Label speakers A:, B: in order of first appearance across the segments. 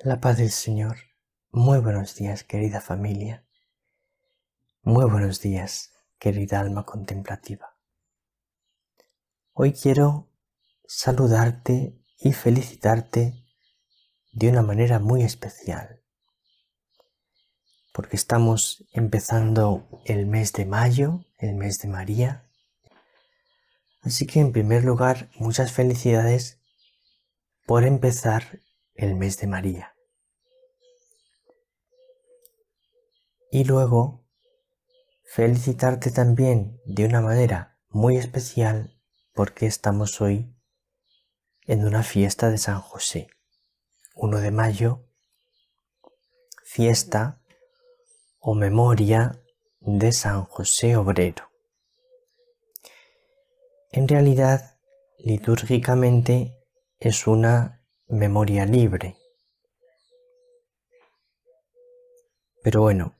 A: La paz del Señor. Muy buenos días, querida familia. Muy buenos días, querida alma contemplativa. Hoy quiero saludarte y felicitarte de una manera muy especial, porque estamos empezando el mes de mayo, el mes de María. Así que en primer lugar, muchas felicidades por empezar el mes de María. Y luego, felicitarte también de una manera muy especial porque estamos hoy en una fiesta de San José. 1 de mayo, fiesta o memoria de San José Obrero. En realidad, litúrgicamente es una memoria libre. Pero bueno,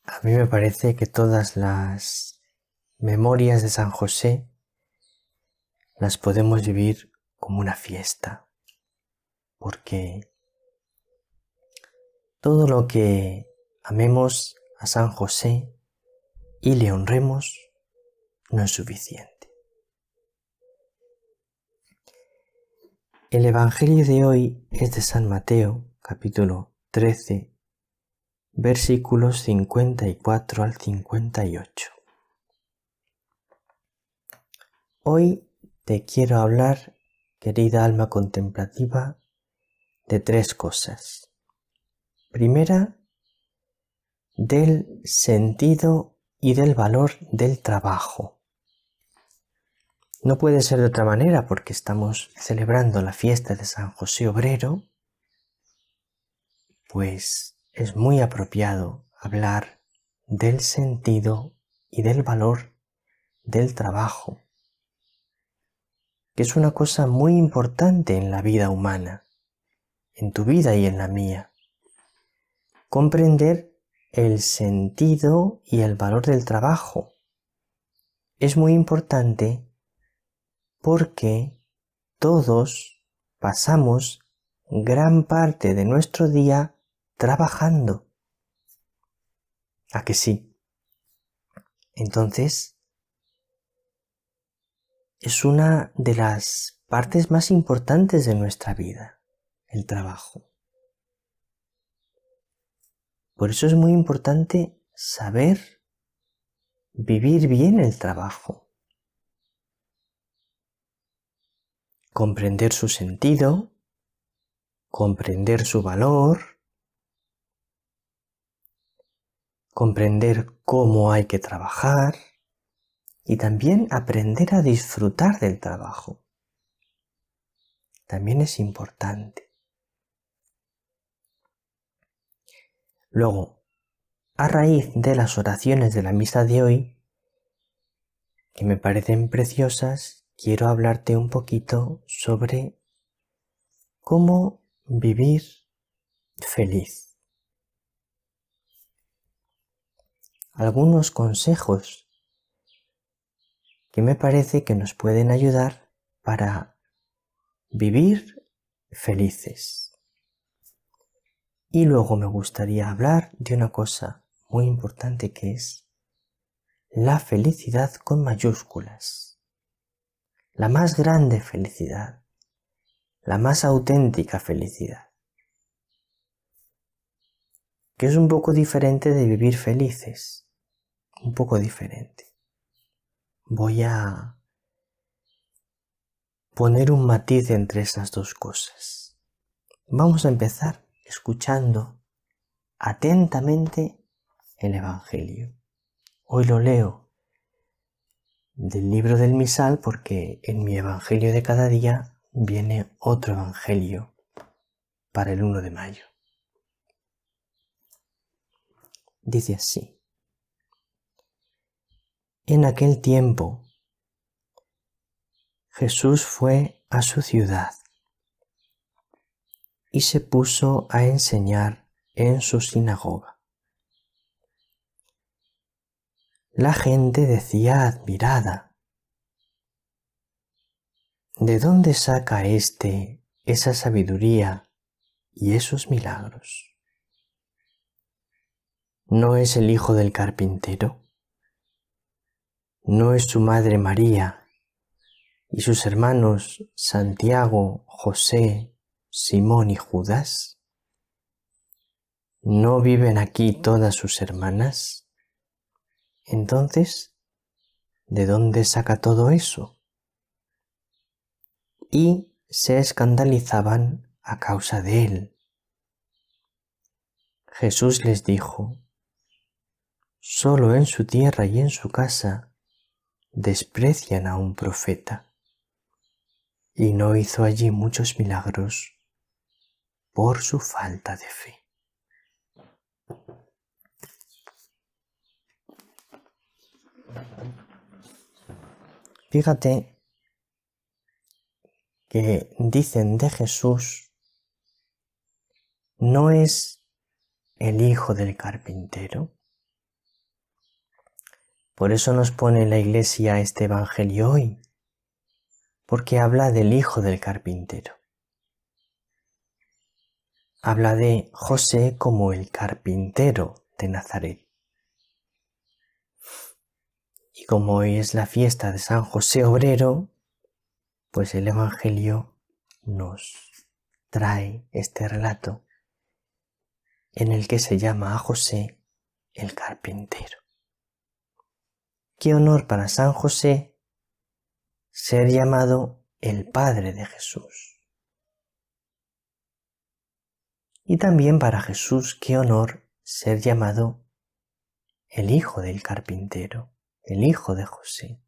A: a mí me parece que todas las memorias de San José las podemos vivir como una fiesta, porque todo lo que amemos a San José y le honremos no es suficiente. El Evangelio de hoy es de San Mateo, capítulo 13, versículos 54 al 58. Hoy te quiero hablar, querida alma contemplativa, de 3 cosas. Primera, del sentido y del valor del trabajo. No puede ser de otra manera porque estamos celebrando la fiesta de San José Obrero, pues es muy apropiado hablar del sentido y del valor del trabajo, que es una cosa muy importante en la vida humana, en tu vida y en la mía. Comprender el sentido y el valor del trabajo es muy importante porque todos pasamos gran parte de nuestro día trabajando. ¿A que sí? Entonces, es una de las partes más importantes de nuestra vida, el trabajo. Por eso es muy importante saber vivir bien el trabajo. Comprender su sentido, comprender su valor, comprender cómo hay que trabajar y también aprender a disfrutar del trabajo. También es importante. Luego, a raíz de las oraciones de la misa de hoy, que me parecen preciosas, quiero hablarte un poquito sobre cómo vivir feliz. Algunos consejos que me parece que nos pueden ayudar para vivir felices. Y luego me gustaría hablar de una cosa muy importante que es la felicidad con mayúsculas. La más grande felicidad, la más auténtica felicidad, que es un poco diferente de vivir felices, un poco diferente. Voy a poner un matiz entre esas dos cosas. Vamos a empezar escuchando atentamente el Evangelio. Hoy lo leo del libro del misal porque en mi Evangelio de cada día viene otro Evangelio para el 1 de mayo. Dice así: En aquel tiempo Jesús fue a su ciudad y se puso a enseñar en su sinagoga. La gente decía admirada: ¿de dónde saca esa sabiduría y esos milagros? ¿No es el hijo del carpintero? ¿No es su madre María y sus hermanos Santiago, José, Simón y Judas? ¿No viven aquí todas sus hermanas? Entonces, ¿de dónde saca todo eso? Y se escandalizaban a causa de él. Jesús les dijo: solo en su tierra y en su casa desprecian a un profeta. Y no hizo allí muchos milagros por su falta de fe. Fíjate que dicen de Jesús: ¿no es el hijo del carpintero? Por eso nos pone la Iglesia este Evangelio hoy, porque habla del hijo del carpintero. Habla de José como el carpintero de Nazaret. Y como hoy es la fiesta de San José Obrero, pues el Evangelio nos trae este relato en el que se llama a José el carpintero. Qué honor para San José ser llamado el Padre de Jesús. Y también para Jesús qué honor ser llamado el Hijo del carpintero, el Hijo de José,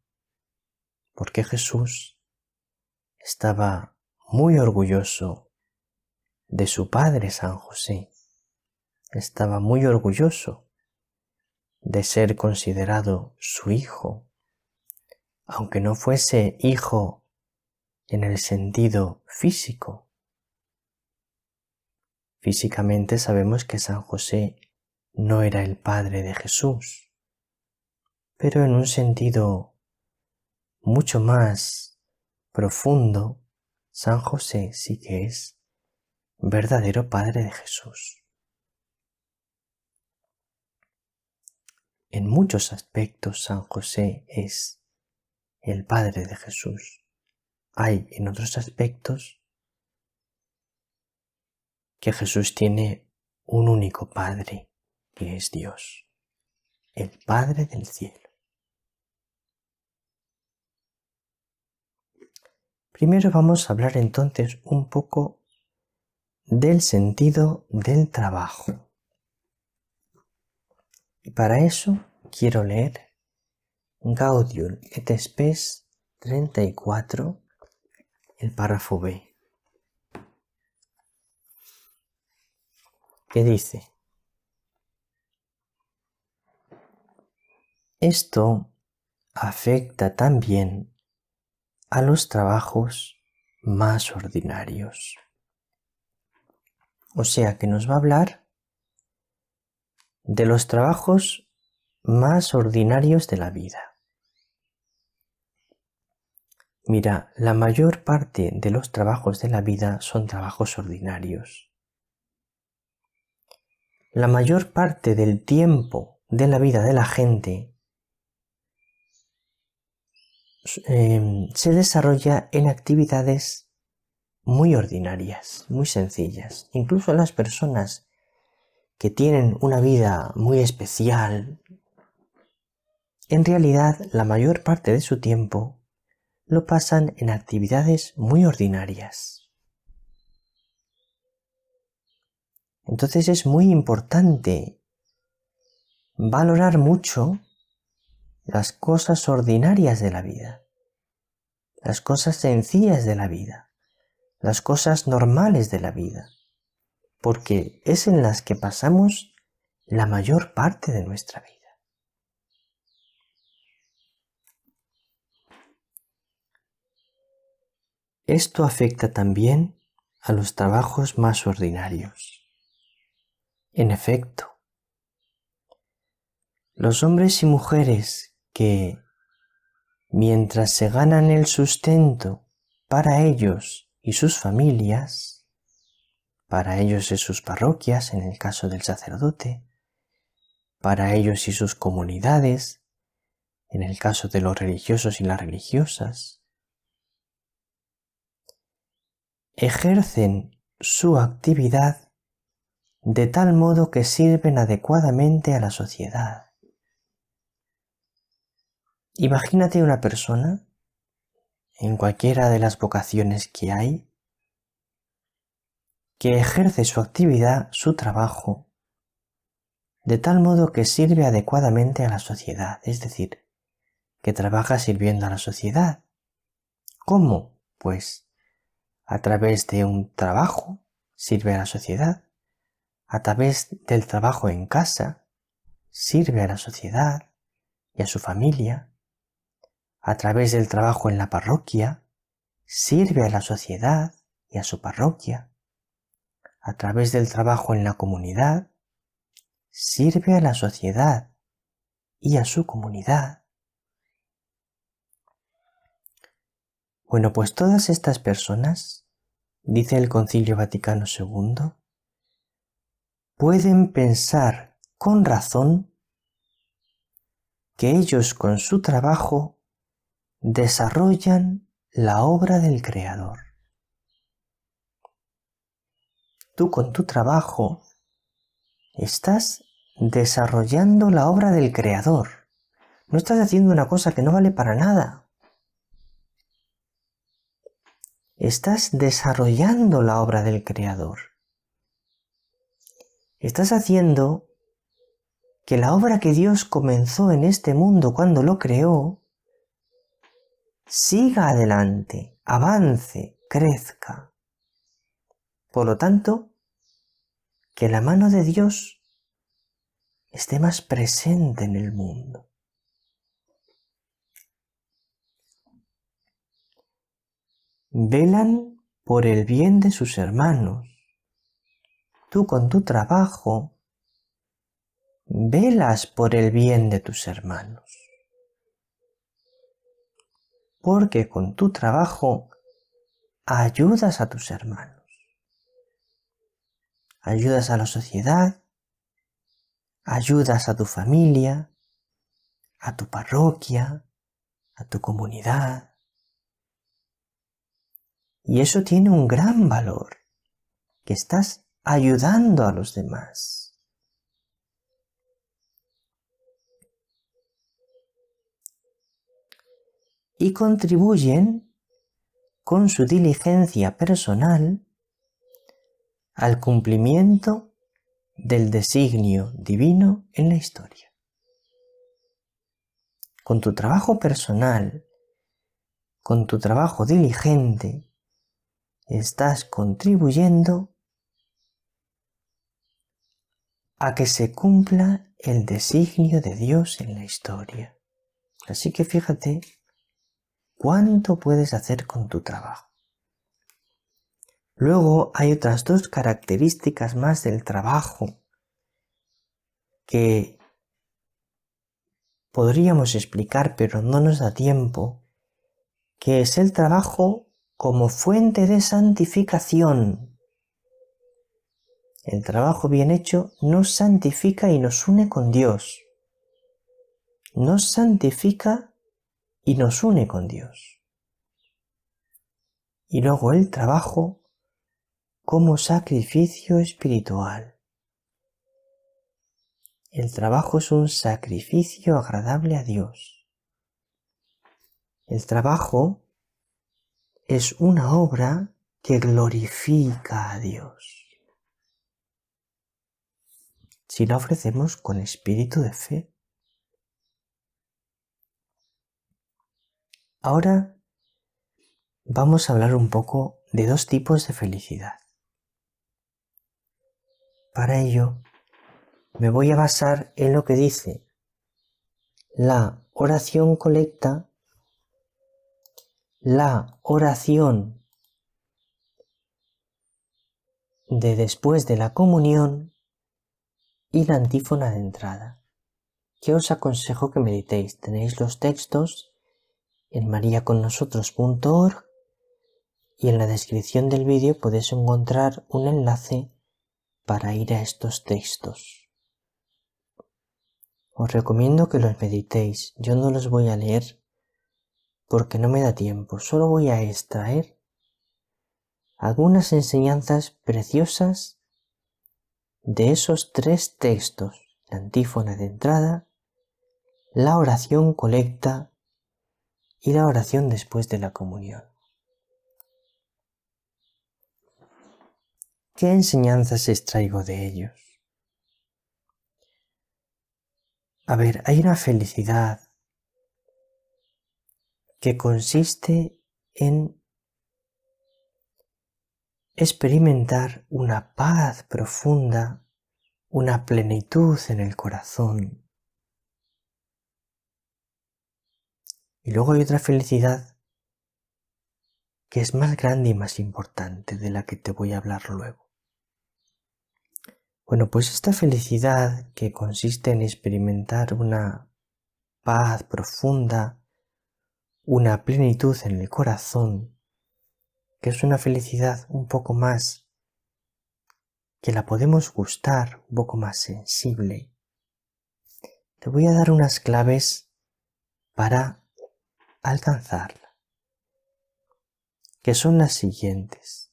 A: porque Jesús estaba muy orgulloso de su padre San José, estaba muy orgulloso de ser considerado su hijo, aunque no fuese hijo en el sentido físico. Físicamente sabemos que San José no era el padre de Jesús, pero en un sentido mucho más profundo, San José sí que es verdadero padre de Jesús. En muchos aspectos San José es el Padre de Jesús. Hay en otros aspectos que Jesús tiene un único Padre, que es Dios, el Padre del cielo. Primero vamos a hablar entonces un poco del sentido del trabajo. Y para eso quiero leer Gaudium et Spes 34, el párrafo B, que dice: esto afecta también a los trabajos más ordinarios. O sea que nos va a hablar de los trabajos más ordinarios de la vida. Mira, la mayor parte de los trabajos de la vida son trabajos ordinarios. La mayor parte del tiempo de la vida de la gente se desarrolla en actividades muy ordinarias, muy sencillas. Incluso las personas que tienen una vida muy especial, en realidad la mayor parte de su tiempo lo pasan en actividades muy ordinarias. Entonces es muy importante valorar mucho las cosas ordinarias de la vida, las cosas sencillas de la vida, las cosas normales de la vida, porque es en las que pasamos la mayor parte de nuestra vida. Esto afecta también a los trabajos más ordinarios. En efecto, los hombres y mujeres que, mientras se ganan el sustento para ellos y sus familias, para ellos y sus parroquias, en el caso del sacerdote, para ellos y sus comunidades, en el caso de los religiosos y las religiosas. Ejercen su actividad de tal modo que sirven adecuadamente a la sociedad. Imagínate una persona, en cualquiera de las vocaciones que hay, que ejerce su actividad, su trabajo, de tal modo que sirve adecuadamente a la sociedad, es decir, que trabaja sirviendo a la sociedad. ¿Cómo? Pues a través de un trabajo sirve a la sociedad, a través del trabajo en casa sirve a la sociedad y a su familia, a través del trabajo en la parroquia sirve a la sociedad y a su parroquia, a través del trabajo en la comunidad sirve a la sociedad y a su comunidad. Bueno, pues todas estas personas, dice el Concilio Vaticano II, pueden pensar con razón que ellos con su trabajo desarrollan la obra del Creador. Tú con tu trabajo estás desarrollando la obra del Creador. No estás haciendo una cosa que no vale para nada. Estás desarrollando la obra del Creador. Estás haciendo que la obra que Dios comenzó en este mundo cuando lo creó siga adelante, avance, crezca. Por lo tanto, que la mano de Dios esté más presente en el mundo. Velan por el bien de sus hermanos. Tú con tu trabajo velas por el bien de tus hermanos. Porque con tu trabajo ayudas a tus hermanos. Ayudas a la sociedad, ayudas a tu familia, a tu parroquia, a tu comunidad. Y eso tiene un gran valor, que estás ayudando a los demás. Y contribuyen con su diligencia personal al cumplimiento del designio divino en la historia. Con tu trabajo personal, con tu trabajo diligente, estás contribuyendo a que se cumpla el designio de Dios en la historia. Así que fíjate cuánto puedes hacer con tu trabajo. Luego hay otras dos características más del trabajo que podríamos explicar, pero no nos da tiempo, que es el trabajo como fuente de santificación. El trabajo bien hecho nos santifica y nos une con Dios. Nos santifica y nos une con Dios. Y luego el trabajo como sacrificio espiritual. El trabajo es un sacrificio agradable a Dios. El trabajo es una obra que glorifica a Dios. Si la ofrecemos con espíritu de fe. Ahora vamos a hablar un poco de dos tipos de felicidad. Para ello, me voy a basar en lo que dice la oración colecta, la oración de después de la comunión y la antífona de entrada, que os aconsejo que meditéis. Tenéis los textos en mariaconnosotros.org y en la descripción del vídeo podéis encontrar un enlace para ir a estos textos. Os recomiendo que los meditéis. Yo no los voy a leer porque no me da tiempo. Solo voy a extraer algunas enseñanzas preciosas de esos 3 textos: la antífona de entrada, la oración colecta y la oración después de la comunión. ¿Qué enseñanzas extraigo de ellos? A ver, hay una felicidad que consiste en experimentar una paz profunda, una plenitud en el corazón. Y luego hay otra felicidad que es más grande y más importante, de la que te voy a hablar luego. Bueno, pues esta felicidad que consiste en experimentar una paz profunda, una plenitud en el corazón, que es una felicidad un poco más, que la podemos gustar, un poco más sensible. Te voy a dar unas claves para alcanzarla, que son las siguientes: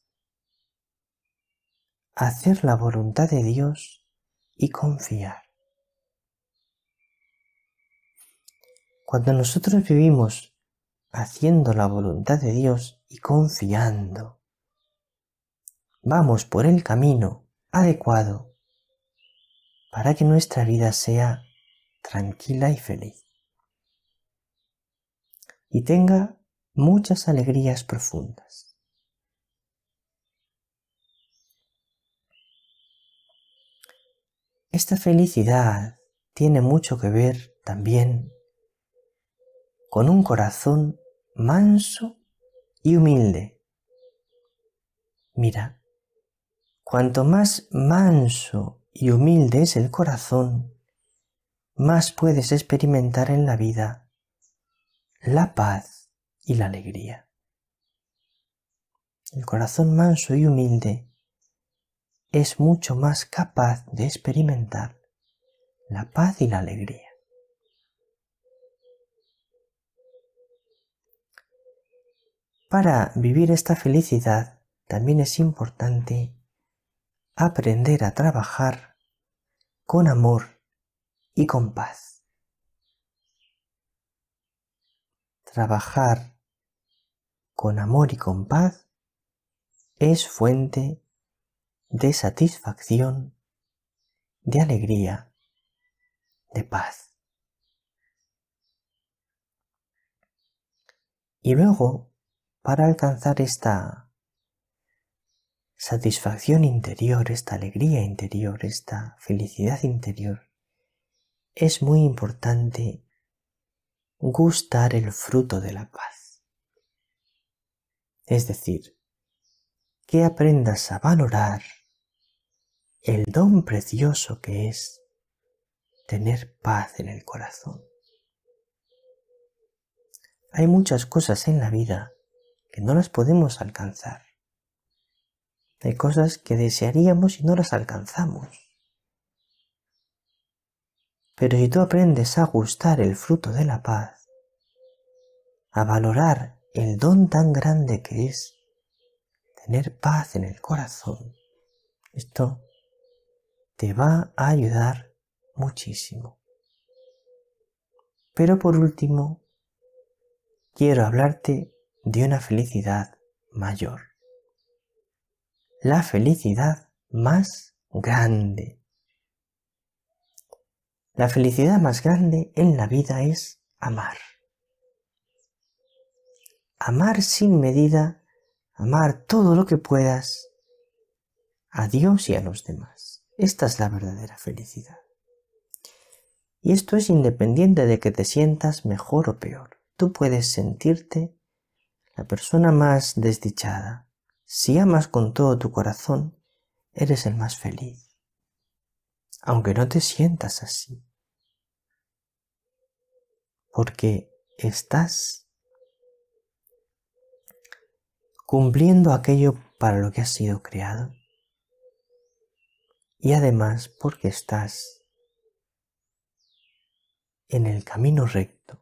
A: hacer la voluntad de Dios y confiar. Cuando nosotros vivimos haciendo la voluntad de Dios y confiando, vamos por el camino adecuado para que nuestra vida sea tranquila y feliz y tenga muchas alegrías profundas. Esta felicidad tiene mucho que ver también con un corazón manso y humilde. Mira, cuanto más manso y humilde es el corazón, más puedes experimentar en la vida la paz y la alegría. El corazón manso y humilde es mucho más capaz de experimentar la paz y la alegría. Para vivir esta felicidad también es importante aprender a trabajar con amor y con paz. Trabajar con amor y con paz es fuente de satisfacción, de alegría, de paz. Y luego, para alcanzar esta satisfacción interior, esta alegría interior, esta felicidad interior, es muy importante gustar el fruto de la paz. Es decir, que aprendas a valorar el don precioso que es tener paz en el corazón. Hay muchas cosas en la vida que no las podemos alcanzar. Hay cosas que desearíamos y no las alcanzamos. Pero si tú aprendes a gustar el fruto de la paz, a valorar el don tan grande que es tener paz en el corazón, esto te va a ayudar muchísimo. Pero por último, quiero hablarte de una felicidad mayor. La felicidad más grande. La felicidad más grande en la vida es amar. Amar sin medida, amar todo lo que puedas a Dios y a los demás. Esta es la verdadera felicidad. Y esto es independiente de que te sientas mejor o peor. Tú puedes sentirte la persona más desdichada. Si amas con todo tu corazón, eres el más feliz. Aunque no te sientas así. Porque estás cumpliendo aquello para lo que has sido creado. Y además porque estás en el camino recto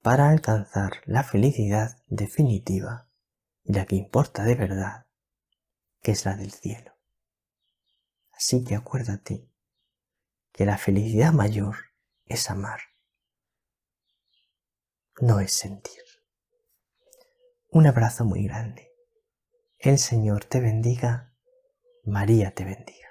A: para alcanzar la felicidad definitiva y la que importa de verdad, que es la del cielo. Así que acuérdate que la felicidad mayor es amar, no es sentir. Un abrazo muy grande. El Señor te bendiga, María te bendiga.